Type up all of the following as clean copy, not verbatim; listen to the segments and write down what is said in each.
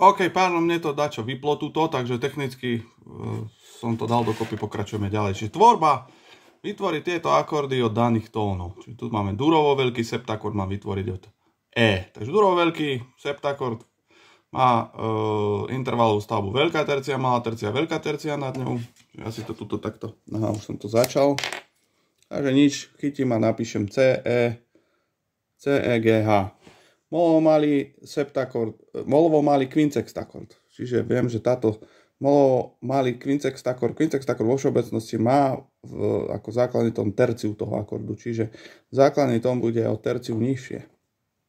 OK, páno, mne to dačo vyplo tuto, takže technicky som to dal dokopy, pokračujeme ďalej. Čiže tvorba vytvoriť tieto akordy od daných tónov. Čiže tu máme durovo veľký septakord, mám vytvoriť od E. Takže durovo veľký septakord má intervalovú stavbu veľká tercia, malá tercia, veľká tercia nad ňou. Ja si to tuto takto, aha, už som to začal. Takže nič, chytím a napíšem C, E, G, H. Molovo malý septakord, molovo malý kvinsextakord. Čiže viem, že táto molovo malý kvinsextakord vo všeobecnosti má ako základný tón terciu toho akordu. Čiže základný tón bude o terciu nižšie.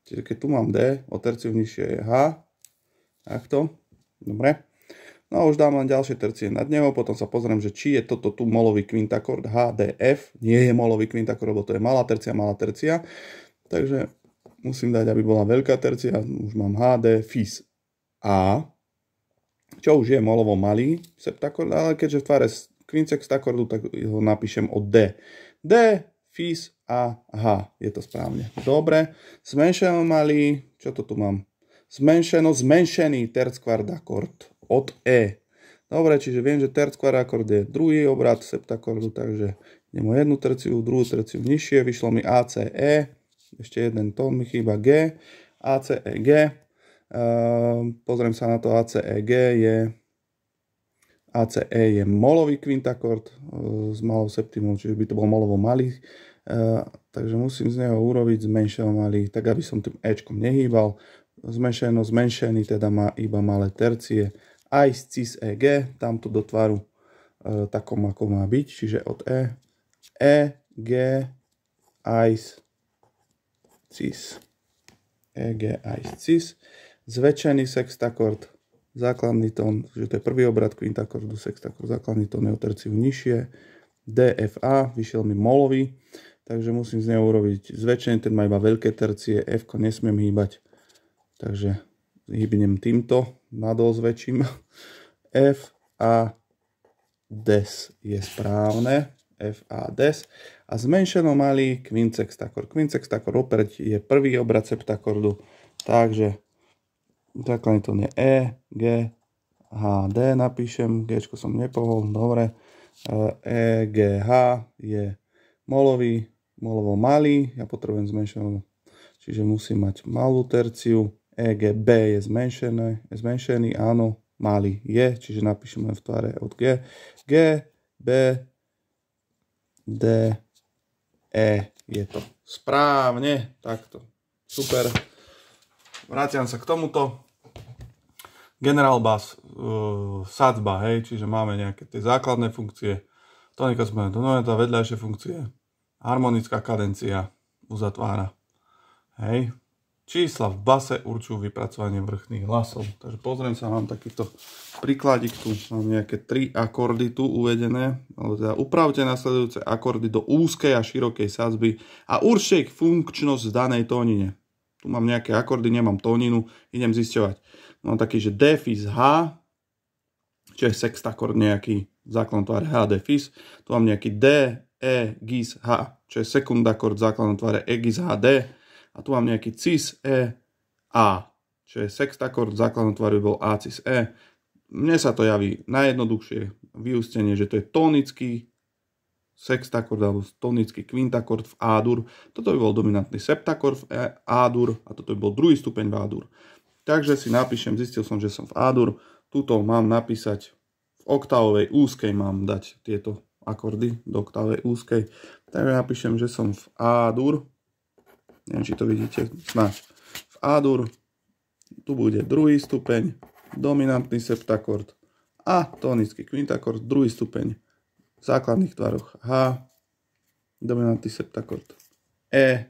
Čiže keď tu mám D, o terciu nižšie je H. Takto. Dobre. No a už dám len ďalšie tercie nad neho, potom sa pozriem, že či je toto tu molový kvintakord H, D, F. Nie je molový kvintakord, lebo to je malá tercia. Takže musím dať, aby bola veľká tercia. Už mám H, D, Fis, A. Čo už je molovo malý septakord, ale keďže v tvare kvinsextakordu, tak ho napíšem od D. D, Fis, A, H. Je to správne. Dobre. Zmenšeno malý, čo to tu mám? Zmenšený terckvardakord od E. Dobre, čiže viem, že terckvardakord je druhý obrad septakordu, takže idem o jednu terciu, druhú terciu nižšie, vyšlo mi A, C, E. Ešte jeden tón mi chýba G, A, C, E, G. Pozriem sa na to, A, C, E, G je molový kvintakord s malou septimou, čiže by to bol molovo malý. Takže musím z neho urobiť zmenšeno malý, tak aby som tým Ečkom nehýbal. Zmenšený teda má iba malé tercie. Ais, cis, E, G, tamto do tvaru takom, ako má byť, čiže od E, G, Ais, cis. E, G, Ais, cis. Zväčšený sextakord, základný tón, že to je prvý obrad kvintakordu, sextakord, základný tón je o terciu nižšie. D, F, A, vyšiel mi molový, takže musím z neho urobiť zväčšený, ten má iba veľké tercie, F-ko nesmiem hýbať, takže hýbnem týmto, nadol zväčším. F, A, Des je správne. F, A, Des. A zmenšeno malý kvinsextakord. Kvinsextakord opäť je prvý obrad septakordu. Takže základný tón je E, G, H, D napíšem. Gčko som nepohol, dobre. E, G, H je molovo malý. Ja potrebujem zmenšenú, čiže musím mať malú terciu. E, G, B je zmenšený, áno, malý je, čiže napíšem len v tvare od G. G, B, D, E, je to správne, takto, super. Vrátiam sa k tomuto. General bass, sadzba, hej, čiže máme nejaké tie základné funkcie, tonika zmena tonalita, vedľajšie funkcie, harmonická kadencia uzatvára, hej. Čísla v base určujú vypracovanie vrchných hlasov. Takže pozriem sa, mám takýto príkladík, tu mám nejaké 3 akordy tu uvedené. Teda upravte nasledujúce akordy do úzkej a širokej sadzby a určite ich funkčnosť v danej tónine. Tu mám nejaké akordy, nemám tóninu, idem zisťovať. Mám taký, že D, Fis, H, čo je sextakord nejaký v základnom tvare H, D, Fis. Tu mám nejaký D, E, Gis, H, čo je sekundakord v základnom tvare E, Gis, H, D. A tu mám nejaký cis, E, A, čo je sextakord, v základnom tvare bol A, cis, E. Mne sa to javí najjednoduchšie vyústenie, že to je tónický sextakord alebo tónický kvintakord v A-dur. Toto by bol dominantný septakord v A-dur a toto by bol druhý stupeň v A-dur. Takže si napíšem, zistil som, že som v A-dur. Tuto mám napísať v oktávovej úzkej, mám dať tieto akordy do oktávovej úzkej. Takže napíšem, že som v A-dur. Neviem, či to vidíte, snáď. V A-dur tu bude druhý stupeň, dominantný septakord a tónický kvintakord, druhý stupeň v základných tvaroch H, dominantný septakord E,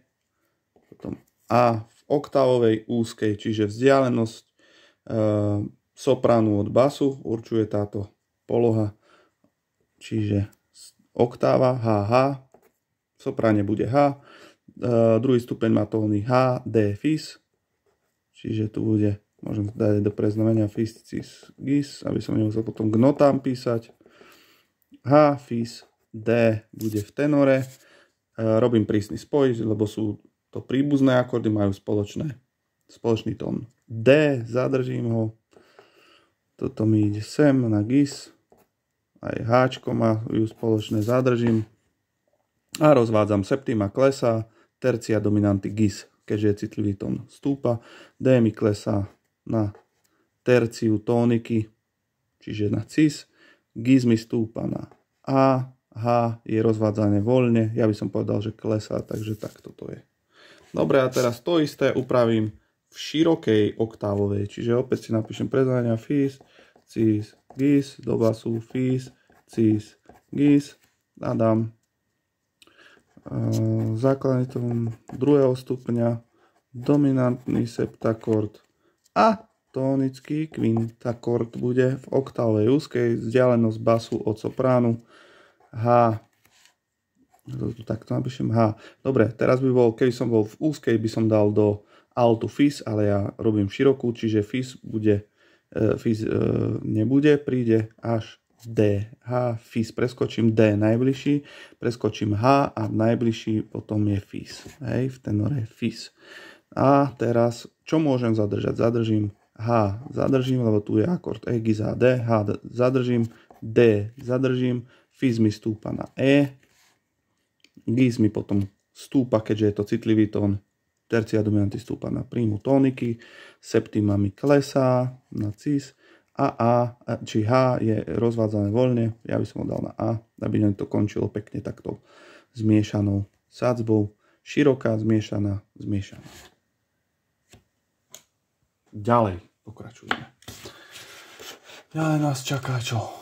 potom A v oktávovej úzkej, čiže vzdialenosť sopránu od basu určuje táto poloha, čiže oktáva HH, v sopráne bude H. Druhý stupeň má tóny H, D, Fis, čiže tu bude, môžem dať do preznamenia Fis, Cis, Gis, aby som nemusel potom k notám písať. H, Fis, D bude v tenore. Robím prísny spoj, lebo sú to príbuzné akordy, majú spoločný tón D, zadržím ho, Toto mi ide sem na GIS. Aj háčko má ju spoločné, zadržím. A rozvádzam septima klesá, tercia dominanty GIS, keďže je citlivý tón stúpa. D mi klesá na terciu tóniky, čiže na cis. GIS mi stúpa na A. H je rozvádzané voľne. Ja by som povedal, že klesá, takže takto to je. Dobre, a teraz to isté upravím v širokej oktávovej, čiže opäť si napíšem prezvania FIS, CIS, GIS, do basu FIS, CIS, GIS a dám základný tón druhého stupňa, dominantný septakord a tónický kvintakord bude v oktávovej úzkej, vzdialenosť basu od sopránu H. Takto napíšem H. Dobre, teraz by bol, keby som bol v úzkej, by som dal do altu FIS, ale ja robím širokú, čiže FIS nebude, príde až D. H, FIS, preskočím D najbližší, preskočím H a najbližší potom je FIS. Hej, v tenore FIS. A teraz, čo môžem zadržať? Zadržím H, zadržím, lebo tu je akord E, GIS a D. H zadržím, D zadržím, FIS mi stúpa na E, GIS mi potom stúpa, keďže je to citlivý tón, tercia dominanty stúpa na príjmu tóniky, septima mi klesá na cis a či H je rozvádzané voľne, ja by som ho dal na A, aby to končilo pekne takto zmiešanou sadzbou, široká, zmiešaná, zmiešaná. Ďalej pokračujeme. Ďalej nás čaká čo?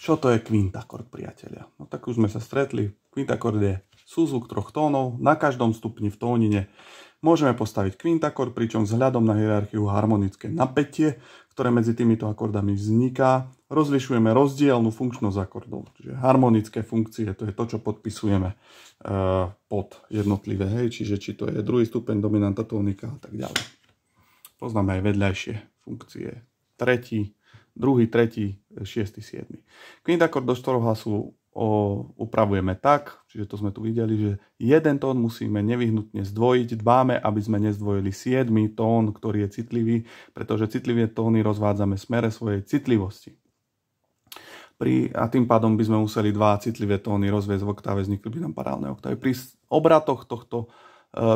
Čo to je kvintakord, priatelia? No tak už sme sa stretli. Kvintakord je súzvuk troch tónov. Na každom stupni v tónine môžeme postaviť kvintakord, pričom vzhľadom na hierarchiu harmonické napätie, ktoré medzi týmito akordami vzniká, rozlišujeme rozdielnu funkčnosť akordov. Čiže harmonické funkcie, to je to, čo podpisujeme pod jednotlivé. Hej? Čiže či to je druhý stupeň, dominanta, tónika a tak ďalej. Poznáme aj vedľajšie funkcie. Tretí, druhý, tretí, šiestý, siedmy. Kvintakord do štvorhlasu upravujeme tak, čiže to sme tu videli, že jeden tón musíme nevyhnutne zdvojiť. Dbáme, aby sme nezdvojili 7. tón, ktorý je citlivý, pretože citlivé tóny rozvádzame v smere svojej citlivosti. A tým pádom by sme museli dva citlivé tóny rozviesť v oktáve, vznikli by nám paralelné oktávy. Pri obratoch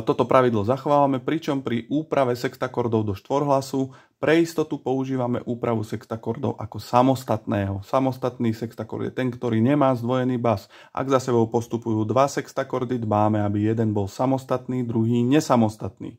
toto pravidlo zachovávame, pričom pri úprave sextakordov do štvorhlasu pre istotu používame úpravu sextakordov ako samostatného. Samostatný sextakord je ten, ktorý nemá zdvojený bas. Ak za sebou postupujú dva sextakordy, dbáme, aby jeden bol samostatný, druhý nesamostatný.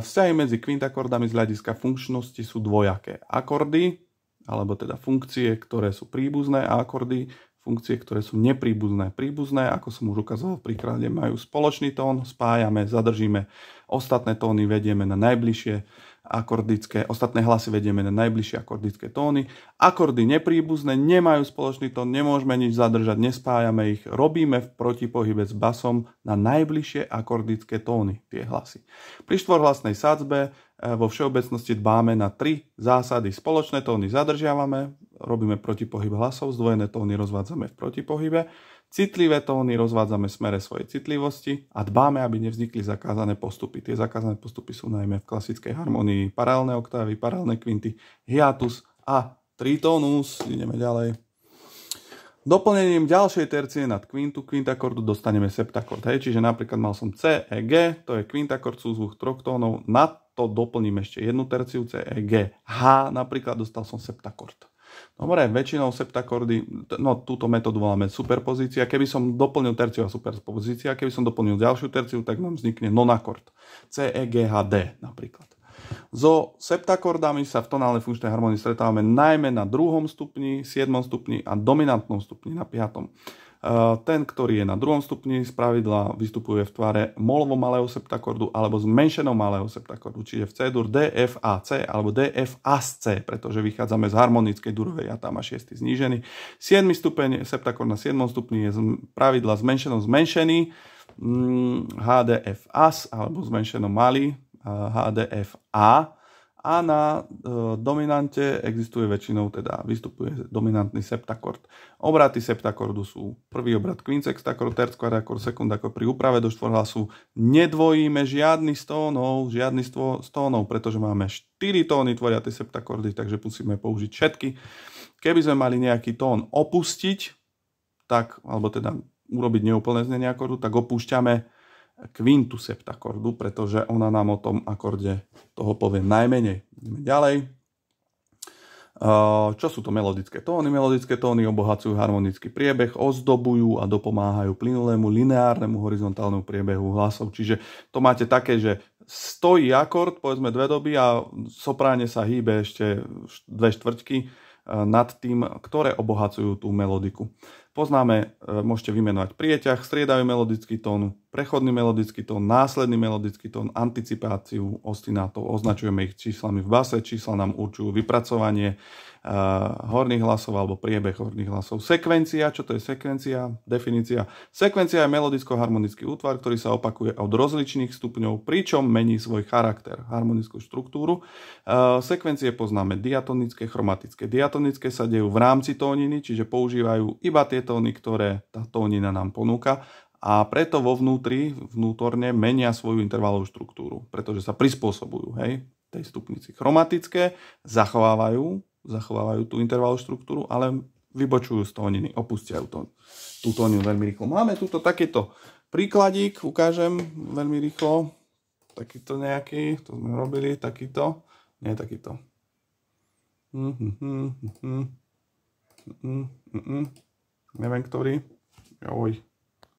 Vzťahy medzi kvintakordami z hľadiska funkčnosti sú dvojaké. Akordy, alebo teda funkcie, ktoré sú príbuzné, a akordy, funkcie, ktoré sú nepríbuzné. Príbuzné, ako som už ukazoval v príklade, majú spoločný tón, spájame, zadržíme, ostatné tóny vedieme na najbližšie akordické, ostatné hlasy vedieme na najbližšie akordické tóny. Akordy nepríbuzné, nemajú spoločný tón, nemôžeme nič zadržať, nespájame ich, robíme v protipohybe s basom na najbližšie akordické tóny, tie hlasy. Pri štvorhlasnej sadzbe vo všeobecnosti dbáme na 3 zásady. Spoločné tóny zadržiavame, robíme protipohyb hlasov, zdvojené tóny rozvádzame v protipohybe, citlivé tóny rozvádzame v smere svojej citlivosti a dbáme, aby nevznikli zakázané postupy. Tie zakázané postupy sú najmä v klasickej harmonii paralelné oktávy, paralelné kvinty, hiatus a tritónus. Ideme ďalej. Doplnením ďalšej tercie nad kvintakordu dostaneme septakord. Hej, čiže napríklad mal som C, E, G, to je kvintakord, súzvuk troch tónov, na to doplním ešte jednu terciu, C, E, G, H, napríklad dostal som septakord. Dobre, väčšinou septakordy, no túto metódu voláme superpozícia. Keby som doplnil terciu a superpozícia, keby som doplnil ďalšiu terciu, tak nám vznikne nonakord. C, E, G, H, D napríklad. So septakordami sa v tonálnej funkčnej harmonii stretávame najmä na 2. stupni, 7. stupni a dominantnom stupni na 5. Ten, ktorý je na 2. stupni, spravidla vystupuje v tvare molovo malého septakordu alebo zmenšenou malého septakordu, čiže v C-dur D, F, A, C alebo D, F, A, C, pretože vychádzame z harmonickej durovej a tam má 6. znížený. 7. stupeň septakord na 7. stupni je pravidla zmenšenou zmenšený, H, D, F, As alebo zmenšenou malý, H, D, F, A a na dominante existuje väčšinou, teda vystupuje dominantný septakord. Obraty septakordu sú prvý obrat kvinsextakord, terckvardakord, sekundakord. Pri úprave do štvorhlasu nedvojíme žiadny z tónov, pretože máme 4 tóny tvoria tie septakordy, takže musíme použiť všetky. Keby sme mali nejaký tón opustiť, tak, alebo teda urobiť neúplné znenie akordu, tak opúšťame kvintu septakordu, pretože ona nám o tom akorde toho povie najmenej. Ideme ďalej. Čo sú to melodické tóny? Melodické tóny obohacujú harmonický priebeh, ozdobujú a dopomáhajú plynulému lineárnemu horizontálnemu priebehu hlasov. Čiže to máte také, že stojí akord, povedzme 2 doby a sopráne sa hýbe ešte 2/4 nad tým, ktoré obohacujú tú melodiku. Poznáme, môžete vymenovať prieťah, striedavý melodický tón, prechodný melodický tón, následný melodický tón, anticipáciu ostinátov. Označujeme ich číslami v base, čísla nám určujú vypracovanie horných hlasov alebo priebeh horných hlasov. Sekvencia, čo to je sekvencia? Definícia. Sekvencia je melodicko-harmonický útvar, ktorý sa opakuje od rozličných stupňov, pričom mení svoj charakter, harmonickú štruktúru. Sekvencie poznáme diatonické, chromatické. Diatonické sa dejú v rámci tóniny, čiže používajú iba tie tóny, ktoré tá tónina nám ponúka. A preto vnútorne menia svoju intervalovú štruktúru, pretože sa prispôsobujú, hej, tej stupnici. Chromatické zachovávajú tú intervalovú štruktúru, ale vybočujú z tóniny, opúšťajú tú tóninu veľmi rýchlo. Máme tuto takýto príkladík, ukážem veľmi rýchlo. Takýto nejaký, to sme robili, takýto, nie takýto. Neviem, ktorý. Oj.